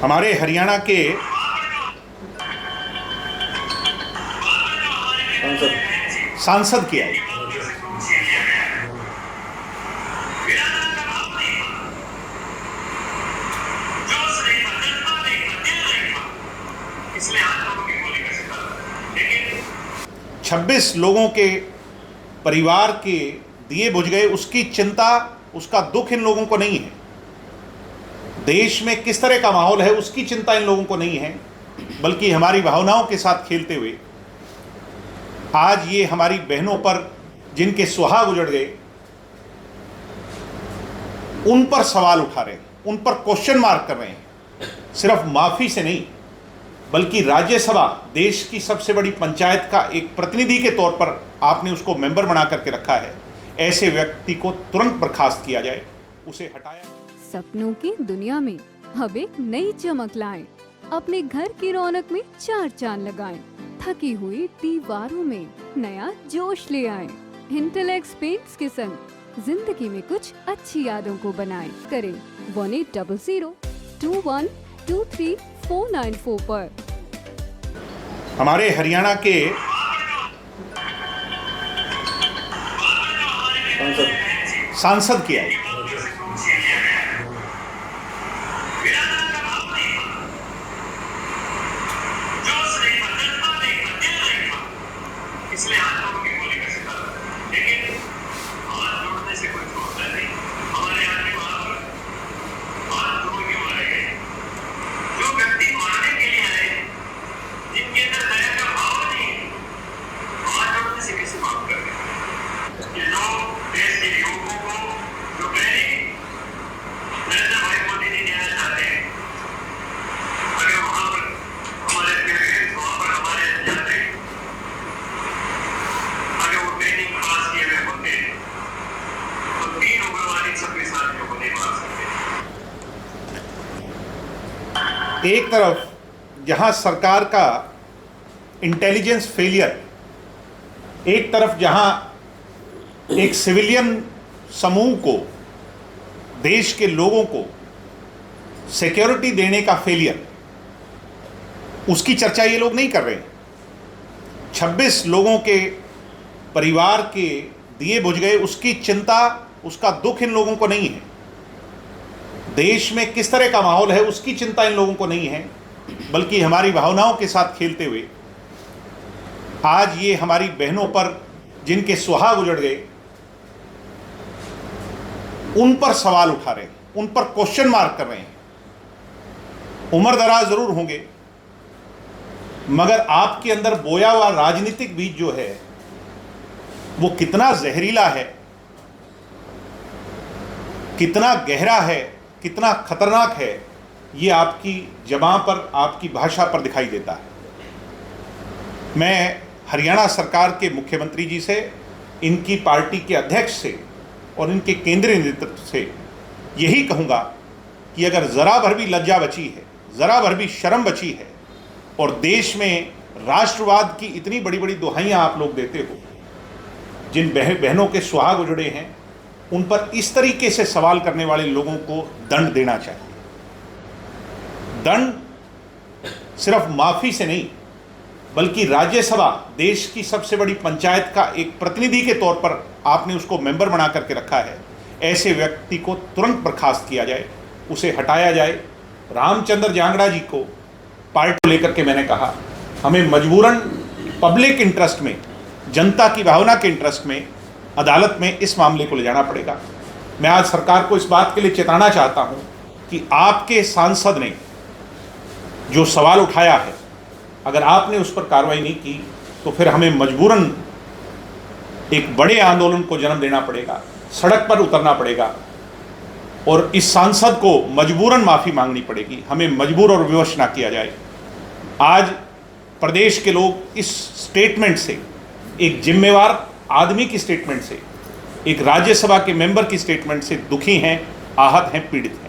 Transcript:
हमारे हरियाणा के सांसद की आई। लेकिन 26 लोगों के परिवार के दिए बुझ गए, उसकी चिंता, उसका दुख इन लोगों को नहीं है। देश में किस तरह का माहौल है उसकी चिंता इन लोगों को नहीं है, बल्कि हमारी भावनाओं के साथ खेलते हुए आज ये हमारी बहनों पर जिनके सुहाग उजड़ गए उन पर सवाल उठा रहे हैं, उन पर क्वेश्चन मार्क कर रहे हैं। सिर्फ माफी से नहीं, बल्कि राज्यसभा, देश की सबसे बड़ी पंचायत का एक प्रतिनिधि के तौर पर आपने उसको मेंबर बना करके रखा है। ऐसे व्यक्ति को तुरंत बर्खास्त किया जाए, उसे हटाया। सपनों की दुनिया में अब एक नई चमक लाएं, अपने घर की रौनक में चार चांद लगाएं, थकी हुई दीवारों में नया जोश ले आएं। इंटेलेक्स पेंट्स के संग जिंदगी में कुछ अच्छी यादों को बनाएं। करें 180021239494 पर। हमारे हरियाणा के सांसद की आई। इसलिए आज लोगों की बोली का शिकार है। लेकिन हाथ जोड़ने से कोई छोड़ता नहीं। हमारे यहाँ के वहां पर हाथ जोड़ के मारे गए जो व्यक्ति मारने के लिए आए, जिनके अंदर दया का भाव नहीं, हाथ जोड़ने से कैसे माफ कर रहे? ये लोग देश के युवकों को जो नरेंद्र भाई मोदी जी देना चाहते हैं, अगर वहां पर हमारे पेरेंट्स, वहां पर हमारे जाते एक तरफ जहां सरकार का इंटेलिजेंस फेलियर, एक तरफ जहां एक सिविलियन समूह को, देश के लोगों को सिक्योरिटी देने का फेलियर, उसकी चर्चा ये लोग नहीं कर रहे हैं। 26 लोगों के परिवार के दिए बुझ गए, उसकी चिंता, उसका दुख इन लोगों को नहीं है। देश में किस तरह का माहौल है उसकी चिंता इन लोगों को नहीं है, बल्कि हमारी भावनाओं के साथ खेलते हुए आज ये हमारी बहनों पर जिनके सुहाग उजड़ गए उन पर सवाल उठा रहे हैं, उन पर क्वेश्चन मार्क कर रहे हैं। उम्र दराज जरूर होंगे, मगर आपके अंदर बोया हुआ राजनीतिक बीज जो है वो कितना जहरीला है, कितना गहरा है, कितना खतरनाक है, ये आपकी ज़बान पर, आपकी भाषा पर दिखाई देता है। मैं हरियाणा सरकार के मुख्यमंत्री जी से, इनकी पार्टी के अध्यक्ष से और इनके केंद्रीय नेतृत्व से यही कहूँगा कि अगर ज़रा भर भी लज्जा बची है, ज़रा भर भी शर्म बची है और देश में राष्ट्रवाद की इतनी बड़ी बड़ी दुहाइयाँ आप लोग देते हो, जिन बहनों के सुहाग उजड़े हैं उन पर इस तरीके से सवाल करने वाले लोगों को दंड देना चाहिए। दंड सिर्फ माफी से नहीं, बल्कि राज्यसभा, देश की सबसे बड़ी पंचायत का एक प्रतिनिधि के तौर पर आपने उसको मेंबर बना करके रखा है। ऐसे व्यक्ति को तुरंत बर्खास्त किया जाए, उसे हटाया जाए। रामचंद्र जांगड़ा जी को पार्टी को लेकर के मैंने कहा, हमें मजबूरन पब्लिक इंटरेस्ट में, जनता की भावना के इंटरेस्ट में अदालत में इस मामले को ले जाना पड़ेगा। मैं आज सरकार को इस बात के लिए चेताना चाहता हूं कि आपके सांसद ने जो सवाल उठाया है, अगर आपने उस पर कार्रवाई नहीं की तो फिर हमें मजबूरन एक बड़े आंदोलन को जन्म देना पड़ेगा, सड़क पर उतरना पड़ेगा और इस सांसद को मजबूरन माफ़ी मांगनी पड़ेगी। हमें मजबूर और विवश ना किया जाए। आज प्रदेश के लोग इस स्टेटमेंट से, एक जिम्मेवार आदमी की स्टेटमेंट से, एक राज्यसभा के मेंबर की स्टेटमेंट से दुखी हैं, आहत हैं, पीड़ित हैं।